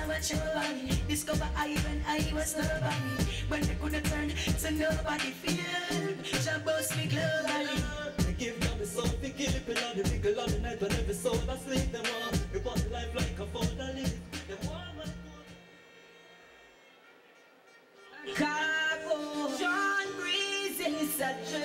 much nobody. Discover I when I was nobody. When they couldn't turn to nobody feel. Jah boast me globally. They give them the soul, they kill it on the pickle on the night when every soul asleep them all. They want life like a phone to live. They want my Cargo, John Breeze is such a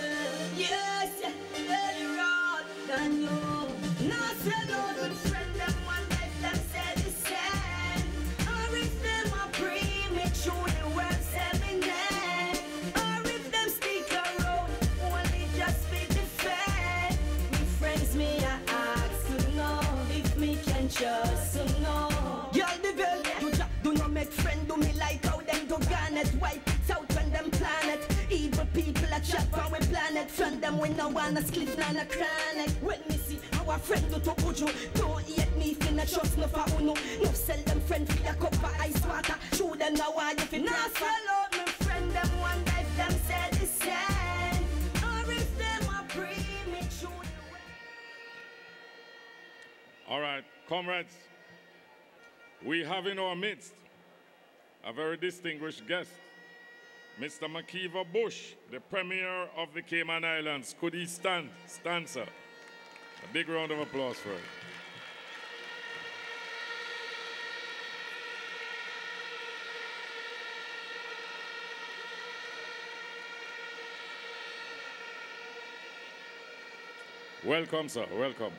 yes, very road than you. Not so good with friend them one let them say the same. Or if them are free, make sure the world say me name. Or if them stick around, only just be the fan. Me friends me I ask to know if me can trust to know. Y'all the girl, do not make friend do me like how them do garnet. Wipe it out when them planet. Evil people a chat from we planet. From them we no wanna split none a chronic. When me see our friend do to Uju, don't hate me finna trust no for uno. No sell them friend for a cup of ice water. Show them now why you finna sell out me friend them one life them say the same. Or if them a pray make sure. All right, comrades, we have in our midst a very distinguished guest, Mr. Makiva Bush, the Premier of the Cayman Islands. Could he stand? Stand, sir. A big round of applause for him. Welcome, sir. Welcome.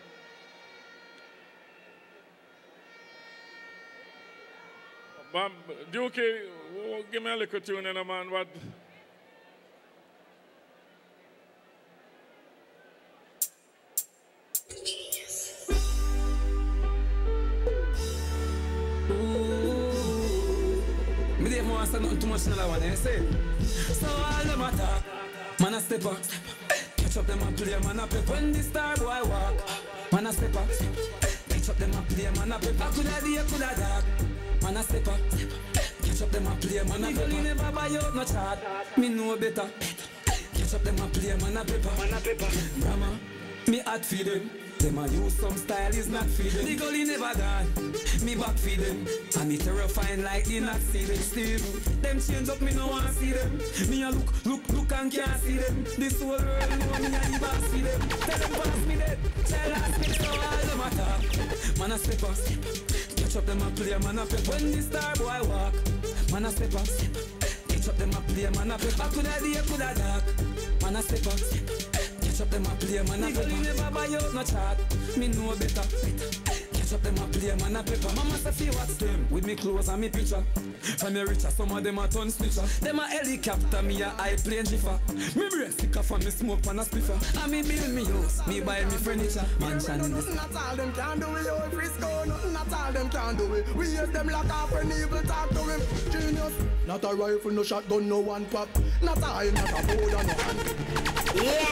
Duke, give me a little tune in a man. What? Me didn't want to say nothing too much in the one, eh? Say. So all them attack, man a step up. Catch up them and play, man a pep. When the star boy walk, man a step up. Catch up them and play, man a pep. Coulda day, coulda dark. Man a step up, catch up them a play, man a pepper. Me never buy out no chart, me know better. Catch up them a play, man a pepper. Brahma, me hot feed them. Them a use some style is not feeding. The gully never gone, me back feed them. And me terrifying like they not see them still. Them change up, me no want see them. Me a look and can't see them. This whole world know me and the boss see them. Tell them pass me dead, tell us me so all them attack. Man a step up, catch up them a play, man a pep. When the star boy walk, man a step up. Catch up them a play, man a pep. Coulda day, coulda dark, man a step up. Catch up them a play, man a pepper. Me never buy out no chart, me know better. Catch up them a play, man a pepper. Mama say fi watch them with me clothes and me picture. From me richer, some of them a ton snitcher. Them a helicopter, me a high plane jiffer. Me brain sick off and me smoke pan a spliffer. And me build me house, me buy me furniture. Mansion in this. Not all them can do it, yo, Frisco. Nothing not all them can do it. We use them lock off when evil talk to him. Genius. Not a rifle, no shotgun, no one pop. Not a eye, not a board, and no hand. Yeah!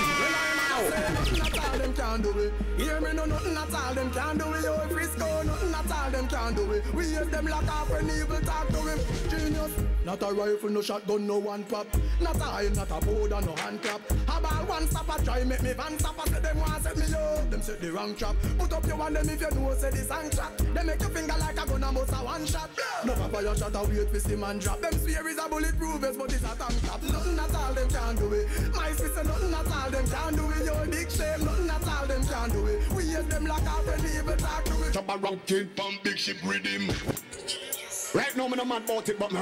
Nothing at all them can do it. Hear me no, nothing at all them can do it. Yo, Frisco, nothing at all them can do it. We use them lock off when evil talk to him. Genius. Not a rifle, no shotgun, no one pop. Not a eye, not a board, and no hand clap. About one stopper, try make me van stopper. Say them want set me yo, them set the wrong trap. Put up your one them if you know say the song track. They make your finger like a gun and bust a one shot. No papa your shot a wait for see man drop. Them swear is a bulletproof vest, but it's a tank top. Nothing at all them can do it. My sister, nothing at all them can do it. Yo, big shame, nothing at all them can do it. We use them lock off when evil talk to it. Chop a ranking from big ship rhythm. Right now, me no mad about it, but me.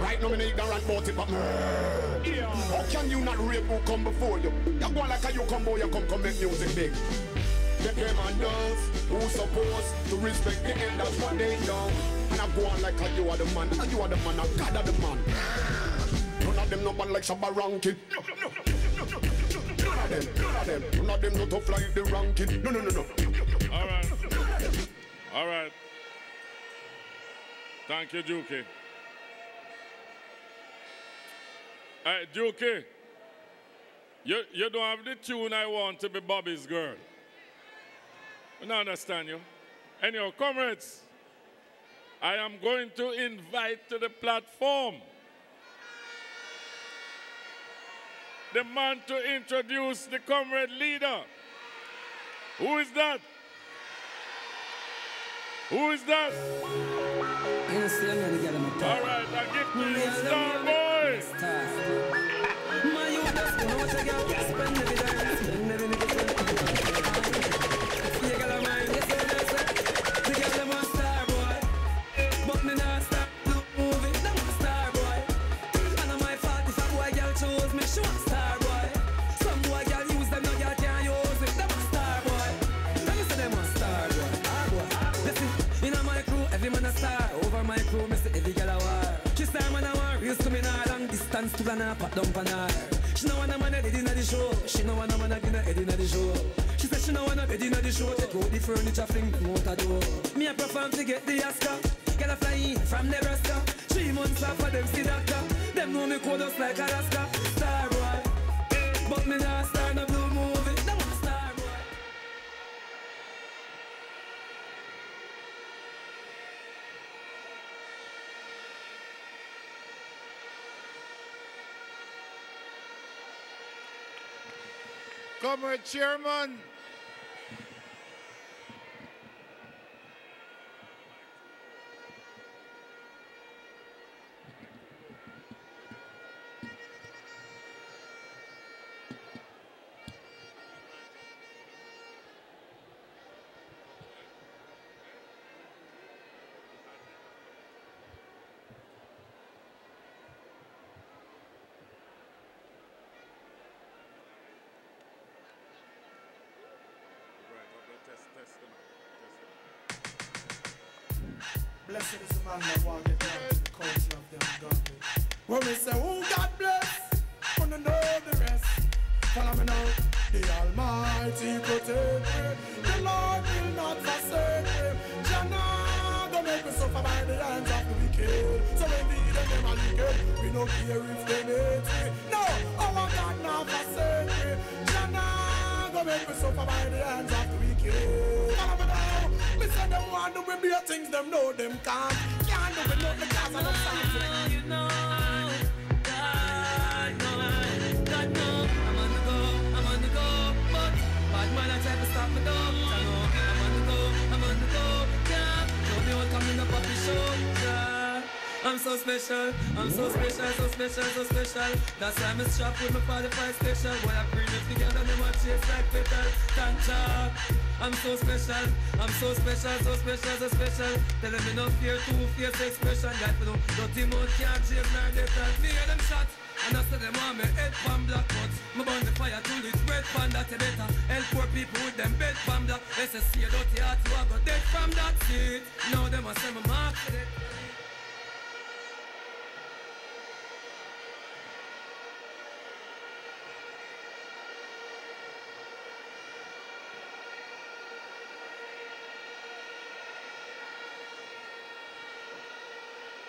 Right now, me no ignorant about it, but me. How can you not rape who come before you? You go like a you come boy, you come make music big. The commanders who supposed to respect the end, that's what they know. And I go on like a you are the man, and you are the man, and God are the man. None of them no bad like Shabba Rankin. None of them no tough like the ranking. No. All right. All right. Thank you, Juki. Hey, Juki, you don't have the tune I want to be Bobby's girl. I don't understand you. Anyhow, comrades, I am going to invite to the platform the man to introduce the comrade leader. Who is that? Who is that? You know, see, I'm gonna get him a All right, I give to you Starboy. My youth, that's gonna watch a girl spend every day. Spend every nickel. You got a mind, yes, the girl, them a star boy. But me not start to move it, them a star boy. And on my fault if a boy girl chose me, she want star boy. Some boy girl use them, no girl can't use it, them a star boy. Let me say them a star boy, listen, in my crew, every man a star. Over my crew, me say every girl a war. Kiss her man a war, used to me now long distance to gonna pop down pan her. She no want a man a dead inna the show. She no want a man a head inna the show. She said she no want a bed inna the show. Take out the furniture, fling them out a door. Me a perform to get the Oscar. Get a fly in from Nebraska. 3 months after them see doctor. Them know me code us like Alaska. Star boy, but me not star no blue movie. Them a star boy. Comrade Chairman. Blessed is the man that walketh not in the counsel of them godly. When we say, who God bless, wanna know the rest. Follow me now. The Almighty protect me. The Lord will not forsake me. Jannah, don't make me suffer by the hands of the wicked. So when the heathen them are wicked, we don't care if they hate me. No, our God not forsake me. Jannah, don't make me suffer by the hands of the wicked. Follow me now. Me say them want to be better things, them know them can't. Can't do it, nothing cause I don't stand. You know, God know, I'm on the go, but bad man I try to stop me though. I know, I'm on the go, yeah. Don't be all coming up the show, yeah. I'm so special, so special. That's why I'm strapped with my 45 special. Boy, I bring it together, them a chase like petal. Tancha. I'm so special, so special. Tell them enough fear, two-face expression. Got to know, dirty mouth can't chase nor death. Me hear them shot, and I say them want me head pan black cuts. Me burn the fire till it's red pan, that you better. Help poor people with them bed pan black. They say see a dirty heart, you a go dead from that seat. Now them a say me mark for it.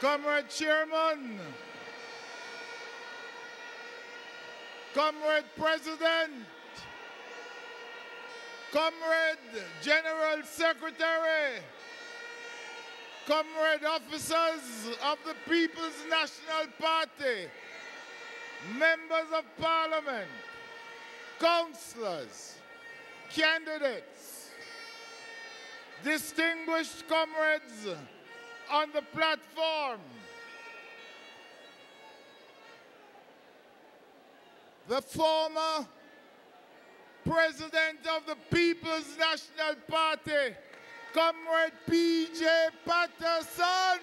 Comrade Chairman, Comrade President, Comrade General Secretary, Comrade officers of the People's National Party, members of Parliament, councillors, candidates, distinguished comrades on the platform, the former president of the People's National Party, Comrade P.J. Patterson.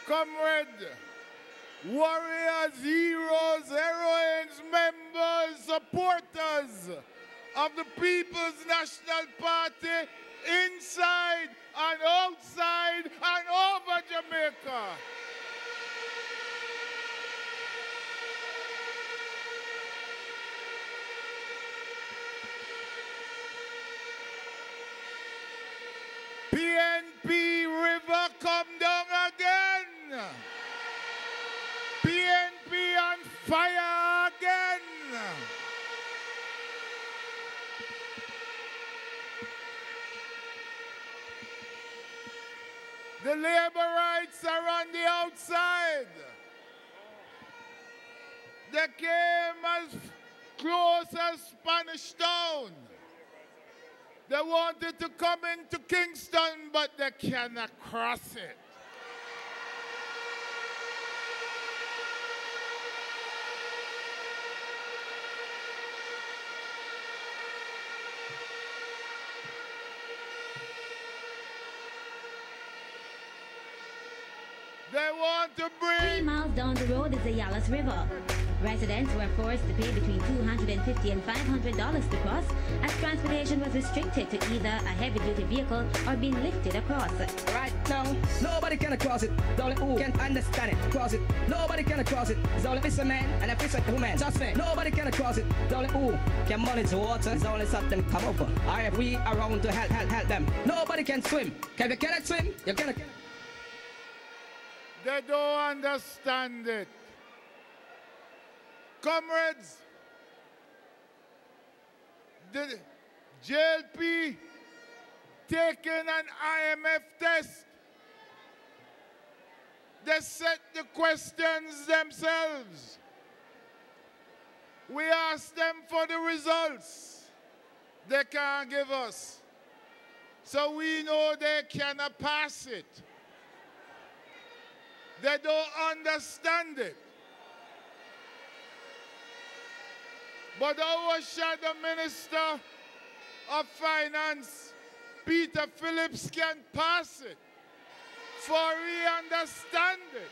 Comrade, warriors, heroes, heroines, members, supporters of the People's National Party inside and outside and over Jamaica. PNP River come down again. PNP on fire again. The labor rights are on the outside. They came as close as Spanish Town. They wanted to come into Kingston, but they cannot cross it. They want to bring... 3 miles down the road is the Yalas River. Residents were forced to pay between $250 and $500 to cross, as transportation was restricted to either a heavy-duty vehicle or being lifted across. Right now, nobody can cross it. It's only who can understand it. Cross it. Nobody can cross it. It's only fisherman and a fisherwoman. Just me. Nobody can cross it. It's only who can monitor water. It's only something come over. Or if we around to help them. Nobody can swim. If you cannot swim, you cannot. They don't understand it. Comrades, the JLP taking an IMF test. They set the questions themselves. We asked them for the results. They can't give us. So we know they cannot pass it. They don't understand it. But our shadow minister of finance, Peter Phillips, can pass it, for he understands it.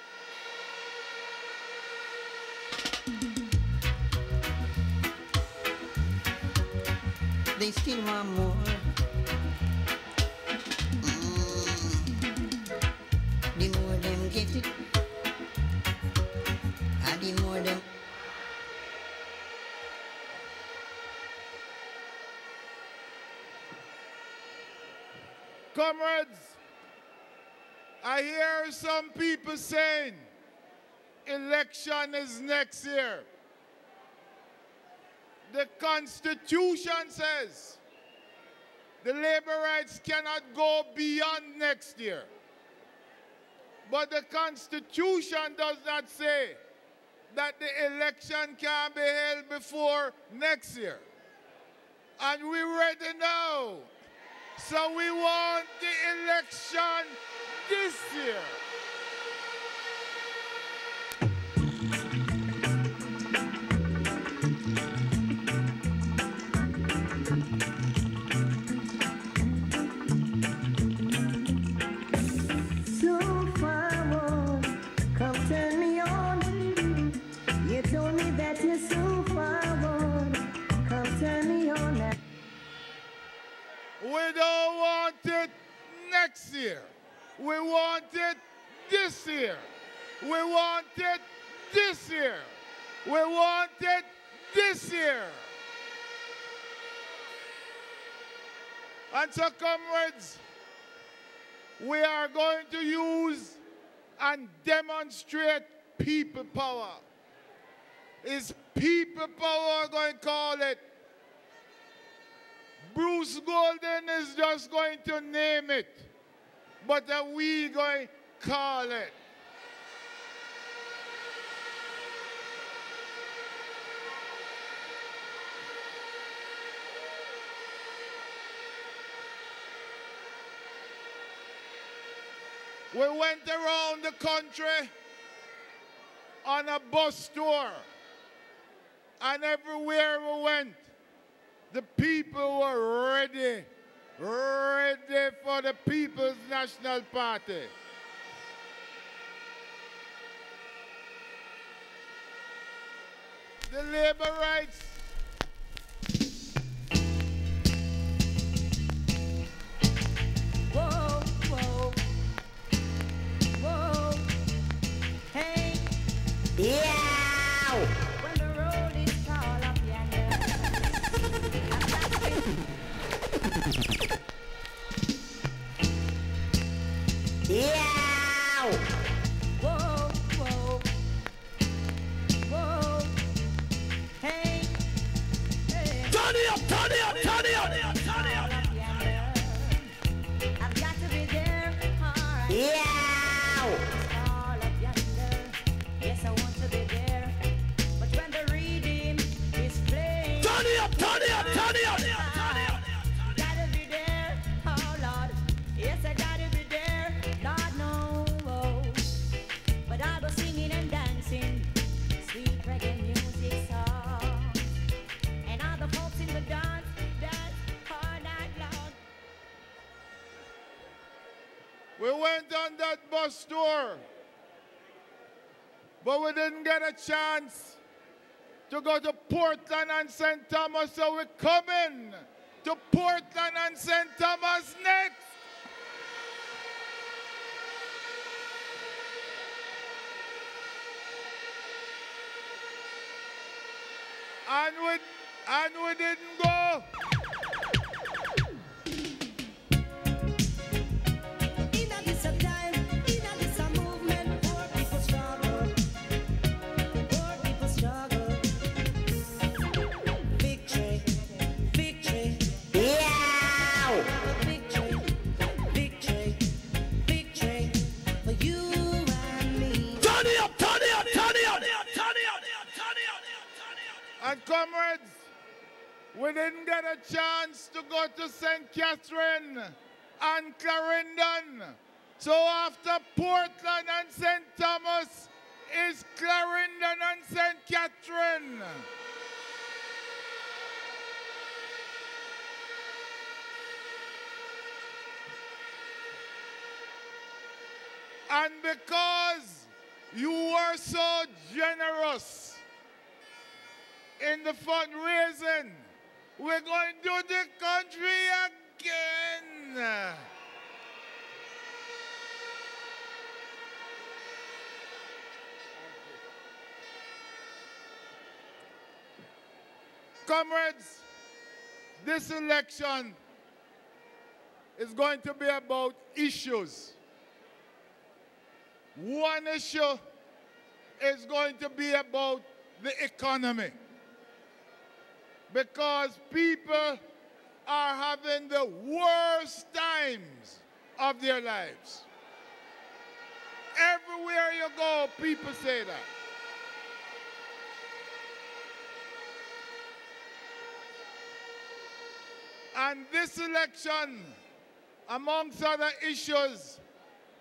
They still want more. The more them get it, and the more them. Comrades, I hear some people saying election is next year. The Constitution says the labor rights cannot go beyond next year. But the Constitution does not say that the election can be held before next year. And we're ready now. So we want the election this year. So forward, come turn me on. You told me that you're so forward, come turn me on now. We don't want it next year. We want it this year. We want it this year. We want it this year. And so, comrades, we are going to use and demonstrate people power. Is people power going to call it? Bruce Golden is just going to name it, but are we going to call it? We went around the country on a bus tour, and everywhere we went, the people were ready for the People's National Party. The labor rights. Whoa, whoa, whoa, hey, yeah. When the road is tall up yonder, yeah. Whoa, whoa, whoa, hey, hey. Turn it up, turn it up, turn it up, turn it up. I've got to be there, all right. Yeah. Turn it up, turn it up, turn it up. Gotta be there, oh Lord. Yes, I gotta be there, Lord knows. But I was singing and dancing, sweet reggae music song. And all the folks in the dance all night long. We went on that bus tour, but we didn't get a chance to go to Portland and St. Thomas, so we're coming to Portland and St. Thomas next. And we didn't go. And comrades, we didn't get a chance to go to St. Catherine and Clarendon. So after Portland and St. Thomas is Clarendon and St. Catherine. And because you were so generous in the fundraising, we're going to do the country again. Comrades, this election is going to be about issues. One issue is going to be about the economy, because people are having the worst times of their lives. Everywhere you go, people say that. And this election, amongst other issues,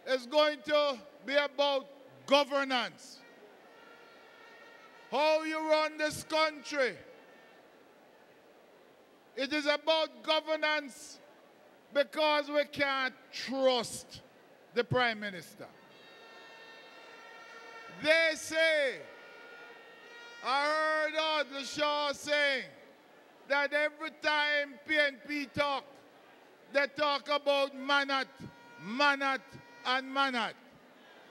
is going to be about governance. How you run this country. It is about governance because we can't trust the Prime Minister. They say, I heard Audley Shaw saying that every time PNP talk, they talk about Manat, Manat, and Manat.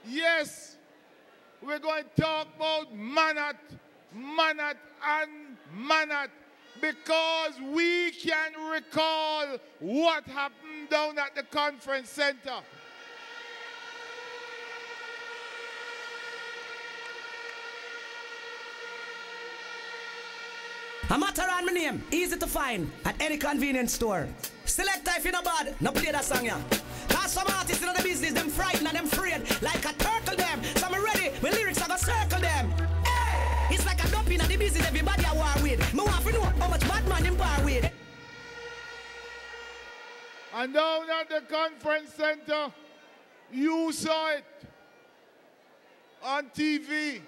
Yes, we're going to talk about Manat, Manat, and Manat, because we can recall what happened down at the conference center. A matter on my name, easy to find at any convenience store. Select if you no bad, no play that song, yeah. Cause some artists in the business, them frightened and them afraid, like a turtle them. So I'm ready, my lyrics are gonna circle them. Hey! It's like a dump in the business, everybody I war with. Me want to know how much bad man them bar with. And down at the conference center, you saw it on TV.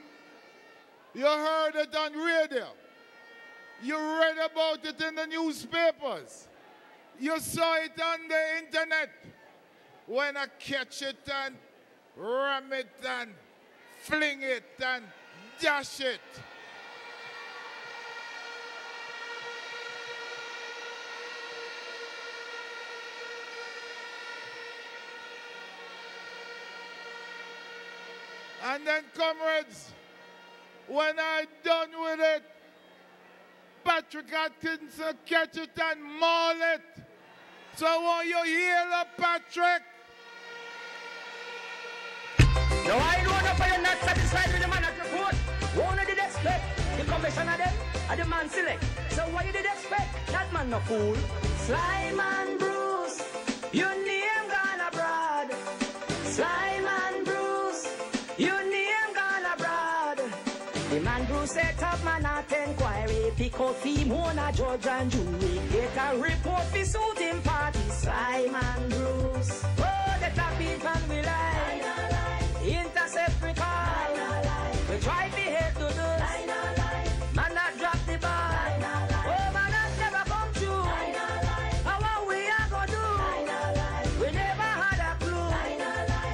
You heard it on radio. You read about it in the newspapers. You saw it on the internet. When I catch it and ram it and fling it and dash it. And then, comrades, when I'm done with it, Patrick Atkinson catch it and maul it. So I want you hear up, Patrick. Now I know that you're not satisfied with the man at your court. One of the expect the commissioner them and the man select. So what you did expect? That man no fool. Sly man Bruce, your name gone abroad. Sly man Bruce, your name gone abroad. The man Bruce set up man at inquiry. pick out theme owner, judge and jury. Get a report for suiting party, Simon Bruce. Oh, the top beat and we lie. Intercept we call. We try to head to those. Man not drop the ball. Oh, man that never come true. How what we are gonna do? We never had a clue.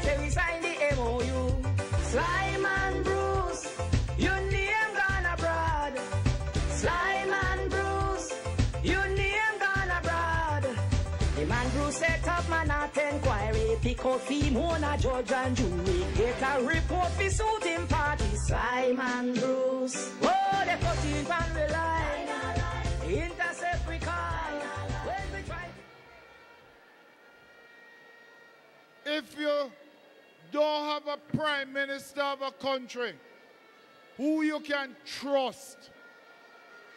Say we signed the MOU. Simon Bruce, your name gone abroad. Simon Bruce, your name gone abroad. The man Bruce set up man at inquiry. Pick out theme owner, judge and jury. Get a report for suiting party. Simon Bruce. Oh, they put in pan rely. Intercept we call. When we try. If you don't have a prime minister of a country who you can trust,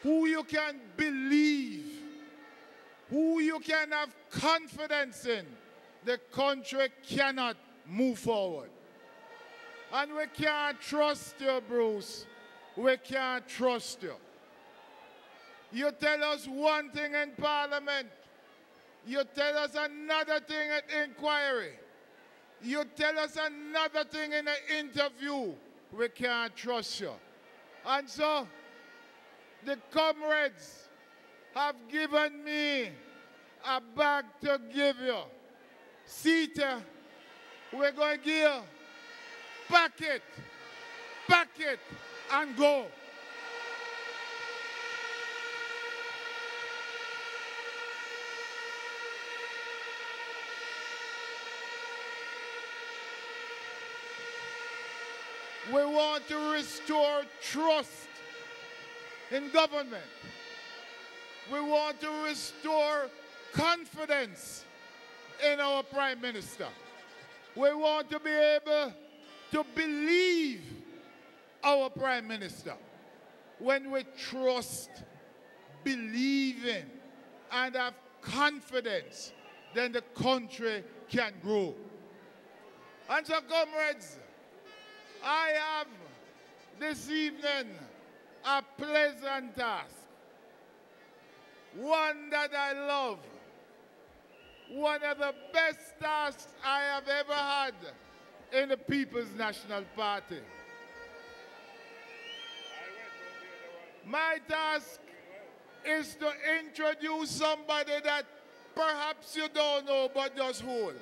who you can believe, who you can have confidence in, the country cannot move forward. And we can't trust you, Bruce. We can't trust you. You tell us one thing in Parliament. You tell us another thing at inquiry. You tell us another thing in an interview. We can't trust you. And so, the comrades have given me a bag to give you. Sita, we're going to give you pack it, and go. We want to restore trust in government. We want to restore confidence in our Prime Minister. We want to be able to believe our Prime Minister. When we trust, believe in, and have confidence, then the country can grow. And so, comrades, I have this evening a pleasant task. One that I love. One of the best tasks I have ever had in the People's National Party. My task is to introduce somebody that perhaps you don't know, but just hold.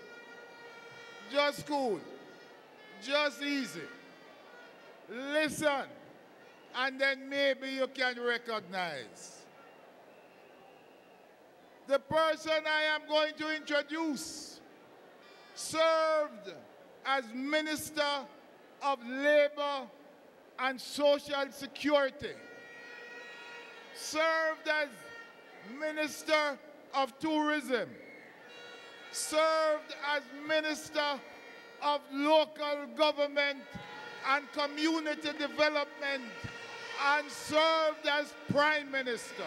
Just cool. Just easy. Listen, and then maybe you can recognize. The person I am going to introduce served as Minister of Labor and Social Security, served as Minister of Tourism, served as Minister of Local Government and Community Development, and served as Prime Minister.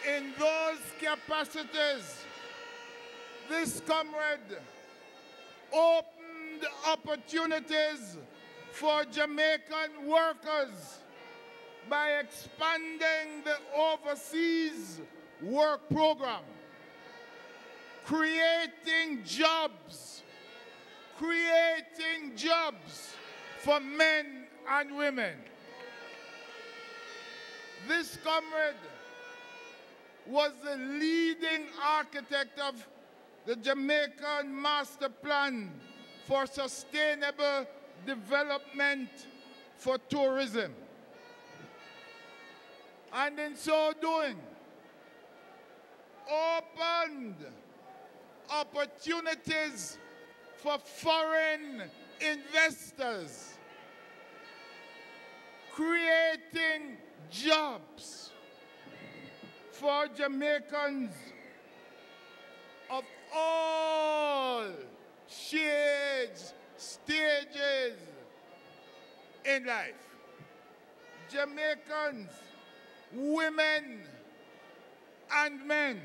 In those capacities, this comrade opened opportunities for Jamaican workers by expanding the overseas work program, creating jobs for men and women. This comrade was the leading architect of the Jamaican Master Plan for Sustainable Development for Tourism. And in so doing, opened opportunities for foreign investors, creating jobs for Jamaicans of all shades, stages in life. Jamaicans, women and men,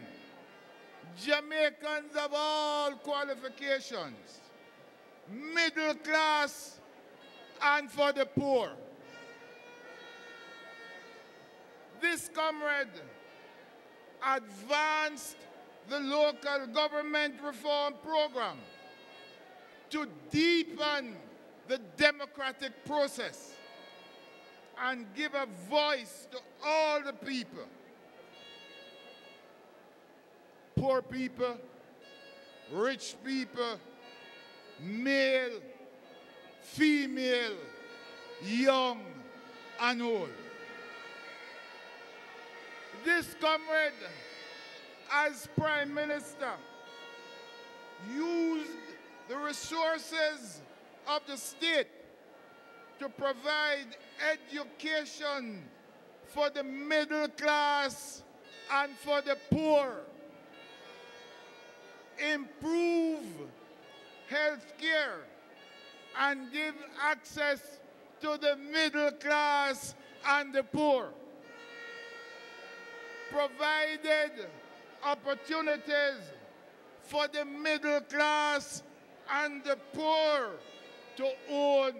Jamaicans of all qualifications, middle class and for the poor. This comrade advanced the local government reform program to deepen the democratic process and give a voice to all the people. Poor people, rich people, male, female, young and old. This comrade, as Prime Minister, used the resources of the state to provide education for the middle class and for the poor, improve health care and give access to the middle class and the poor, provided opportunities for the middle class and the poor to own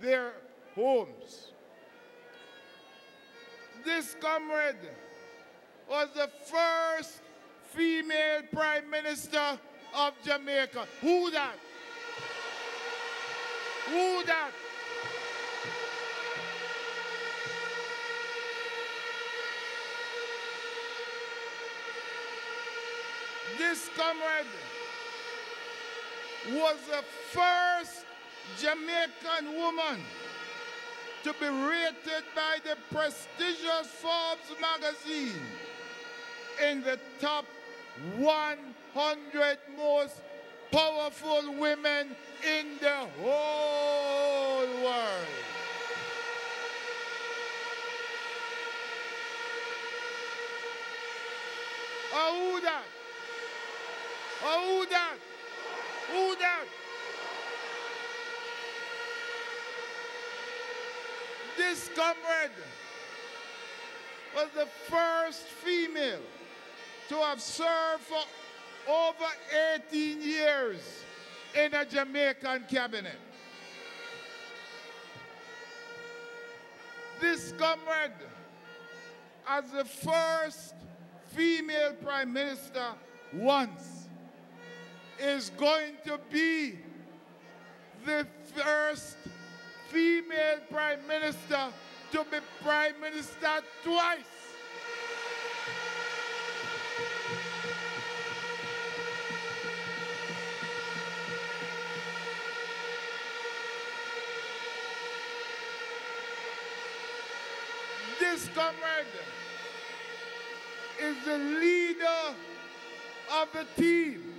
their homes. This comrade was the first female Prime Minister of Jamaica. Who that? Who that? This comrade was the first Jamaican woman to be rated by the prestigious Forbes magazine in the top 100 most powerful women in the whole world. Oh, who that? Oh, who that? Who that? This comrade was the first female to have served for over 18 years in a Jamaican cabinet. This comrade, as the first female Prime Minister once, is going to be the first female Prime Minister to be Prime Minister twice. This comrade is the leader of the team,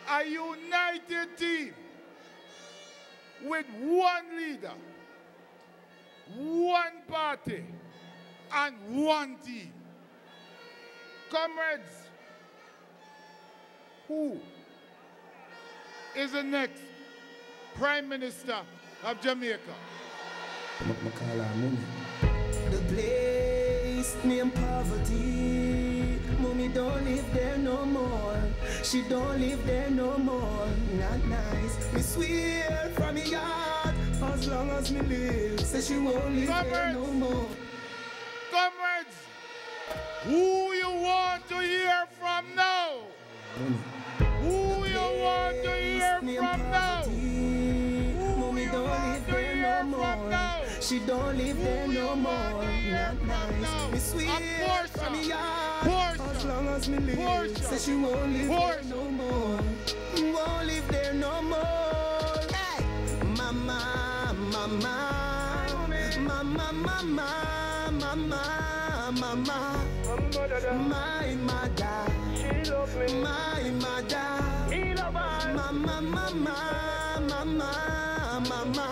a united team with one leader, one party, and one team. Comrades, who is the next Prime Minister of Jamaica? The place named poverty, mommy don't live there no more. She don't live there no more. Not nice. Me swear from me heart, as long as me live, say she won't live there no more. Comrades, who you want to hear from now? Who you want to hear from now? Mommy don't live there no more. She don't live there no more. Not nice. Me swear from me heart, as long as me live, say she won't live there no more. Won't live there no more. Hey, mama, mama, mama, mama, mama, mama, my mother, she loves me. My mother, he loves her. Mama, mama, mama, mama.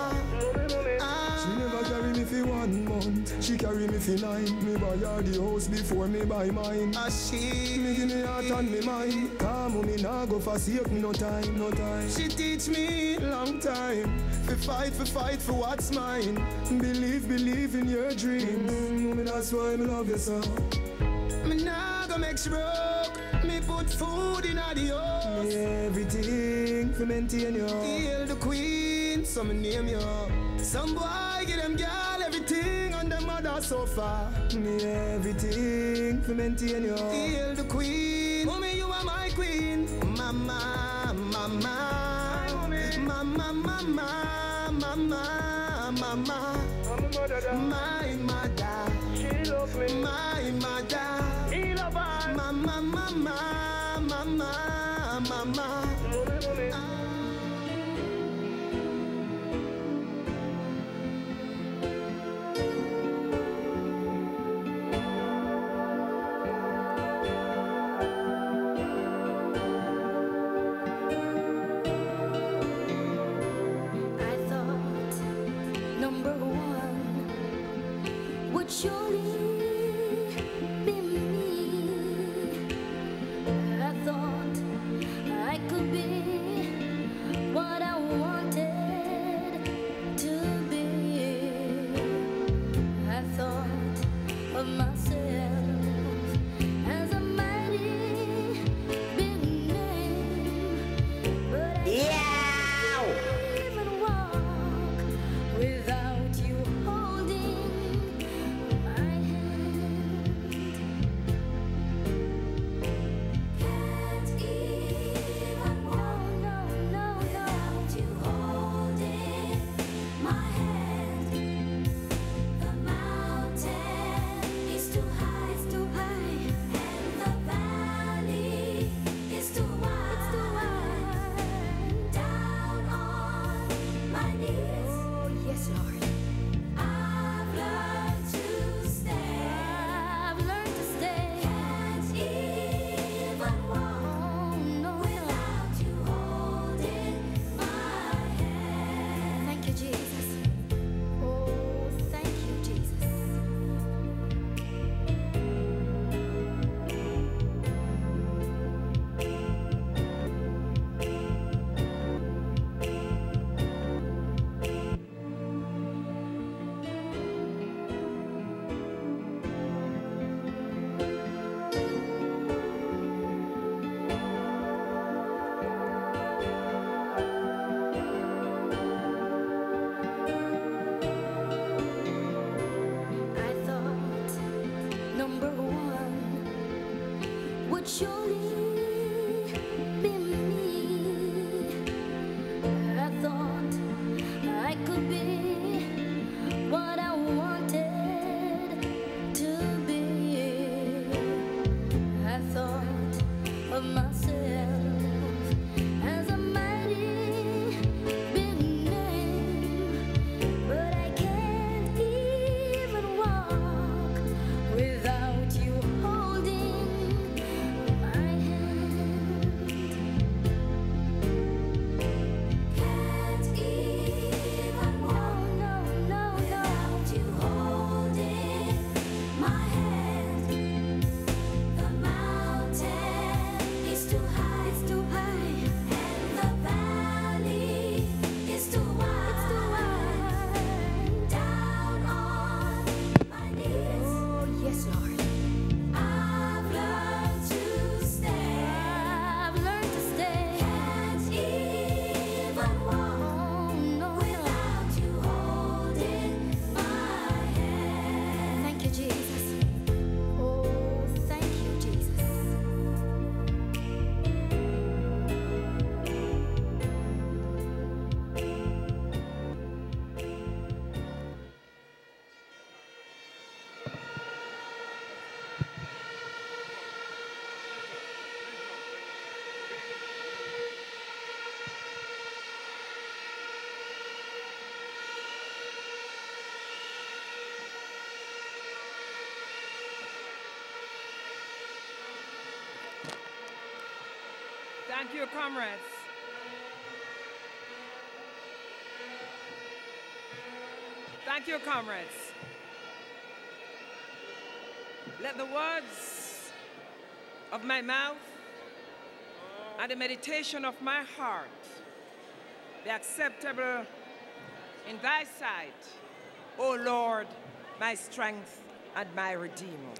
She never carry me for 1 month, she carry me for 9. Me buy her the house before me buy mine. Me give me heart and me mind. Come me nah go forsake me no time, no time. She teach me long time, fi fight for what's mine. Believe in your dreams. That's why me love you so. Me nah go make she broke. Me put food in the house. Me everything for maintain you. Hail the queen, so me name you. Some boy get them girl everything on the mother sofa. Me everything for maintain you. Hail the queen, mommy you are my queen. Mama, mama. Mama, mama, mama, mama, my mother, she love me. My mother, he love her. Mama, mama, mama, mama. Surely be me. I thought I could be what I wanted to be. I thought of myself as a mighty big name, but I can't even walk without you holding. Surely be me. I thought I could be what I wanted to be. I thought of myself as a mighty big name, but I can't even walk without you holding. Thank you, comrades. Thank you, comrades. Let the words of my mouth and the meditation of my heart be acceptable in thy sight, O Lord, my strength and my Redeemer.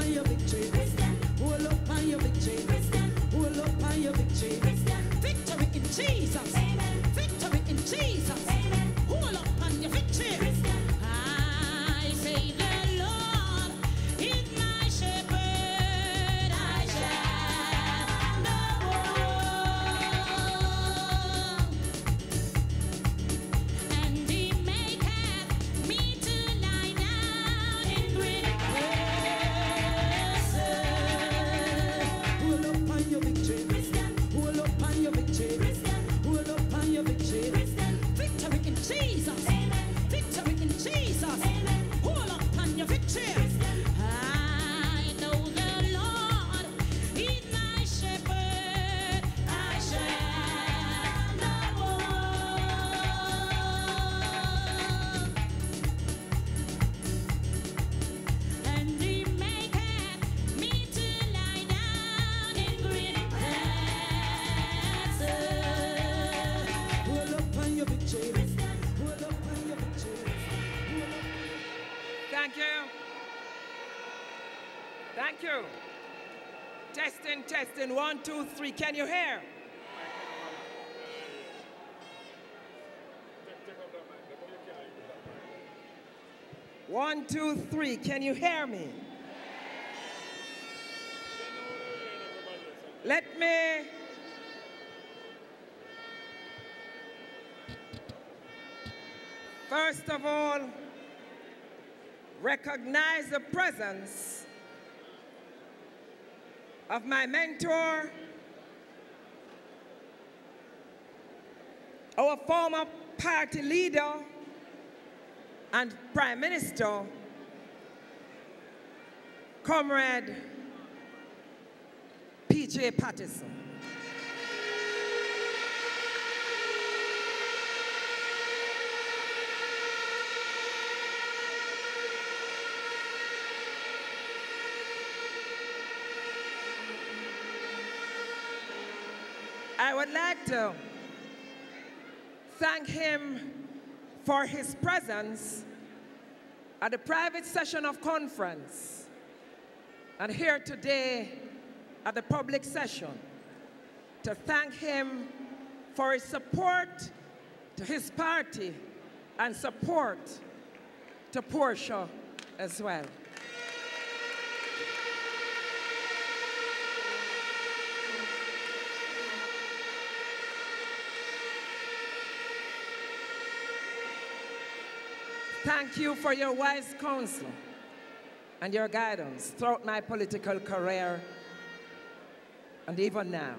on your victory. Hold up on your victory. Hold up on your victory. Victory in Jesus. Victory in Jesus. Hold up on your victory. I say the Lord is my shepherd. I shall not want. And He maketh me to lie down in green grasses. Hold up on your victory. Hold up on your victory. Hold up on your victory. Victory in Jesus. Victory in Jesus. Hold up on your victory. I know the Lord is my shepherd. I shall not want. And He maketh me to lie down in green grasses. Hold up on your victory. Hold up on your victory. Thank you. Thank you. Testing, testing. 1, 2, 3. Can you hear? 1, 2, 3. Can you hear me? Let me first of all recognize the presence of my mentor, our former party leader and Prime Minister, Comrade P.J. Patterson. I would like to thank him for his presence at the private session of conference and here today at the public session, to thank him for his support to his party and support to Portia as well. Thank you for your wise counsel and your guidance throughout my political career and even now.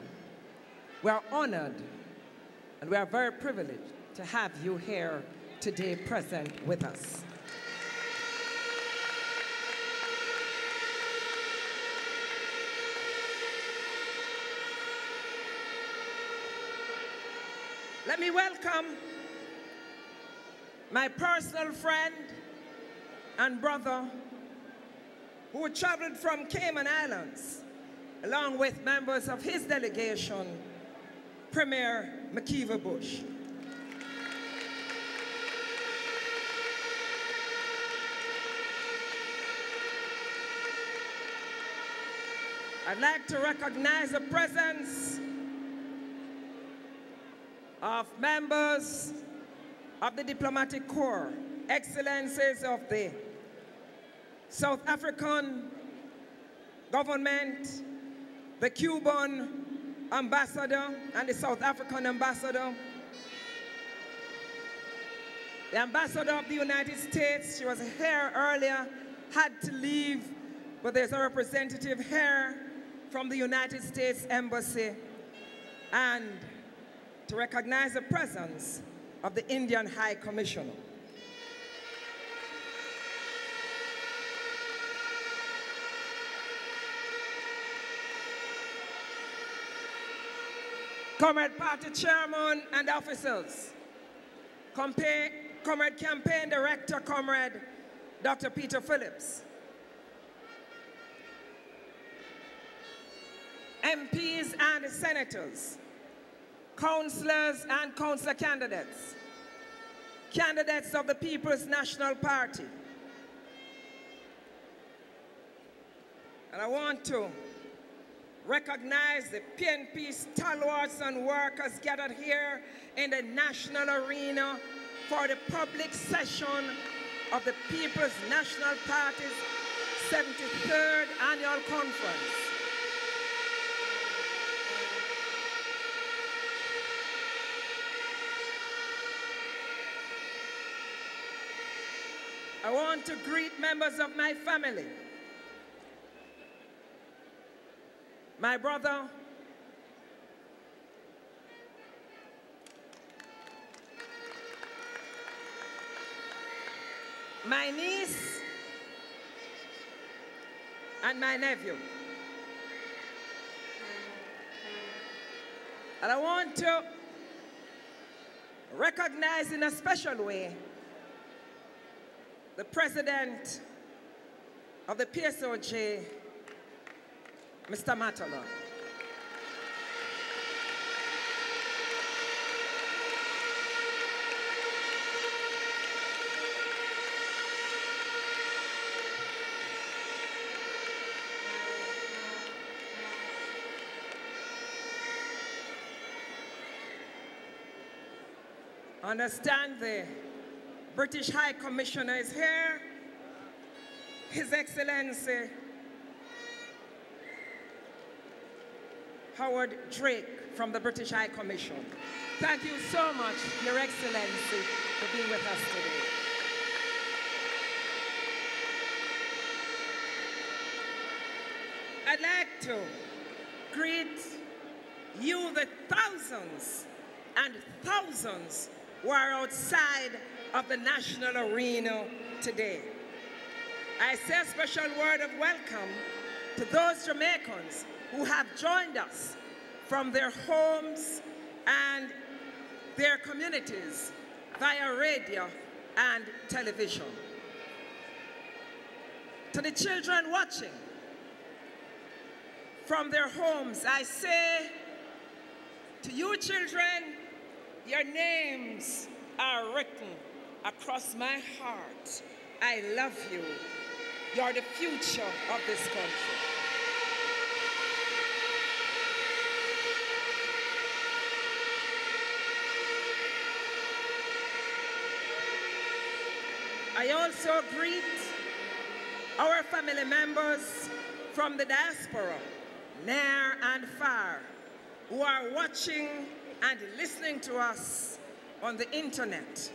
We are honored and we are very privileged to have you here today present with us. Let me welcome my personal friend and brother who traveled from Cayman Islands along with members of his delegation, Premier McKeever Bush. I'd like to recognize the presence of members of the Diplomatic Corps, excellencies of the South African government, the Cuban ambassador and the South African ambassador, the ambassador of the United States. She was here earlier, had to leave, but there's a representative here from the United States Embassy, and to recognize the presence of the Indian High Commissioner. Comrade Party Chairman and officers, Comrade Campaign Director, Comrade Dr. Peter Phillips, MPs and senators, councillors and councillor candidates, candidates of the People's National Party, And I want to recognize the PNP stalwarts and workers gathered here in the national arena for the public session of the People's National Party's 73rd Annual Conference. I want to greet members of my family. My brother, my niece, and my nephew. And I want to recognize in a special way the president of the PSOJ, Mr. Matala. Understand the British High Commissioner is here, His Excellency Howard Drake from the British High Commission. Thank you so much, Your Excellency, for being with us today. I'd like to greet you, the thousands and thousands who are outside of the national arena today. I say a special word of welcome to those Jamaicans who have joined us from their homes and their communities via radio and television. To the children watching from their homes, I say to you children, your names are written across my heart. I love you. You're the future of this country. I also greet our family members from the diaspora, near and far, who are watching and listening to us on the internet.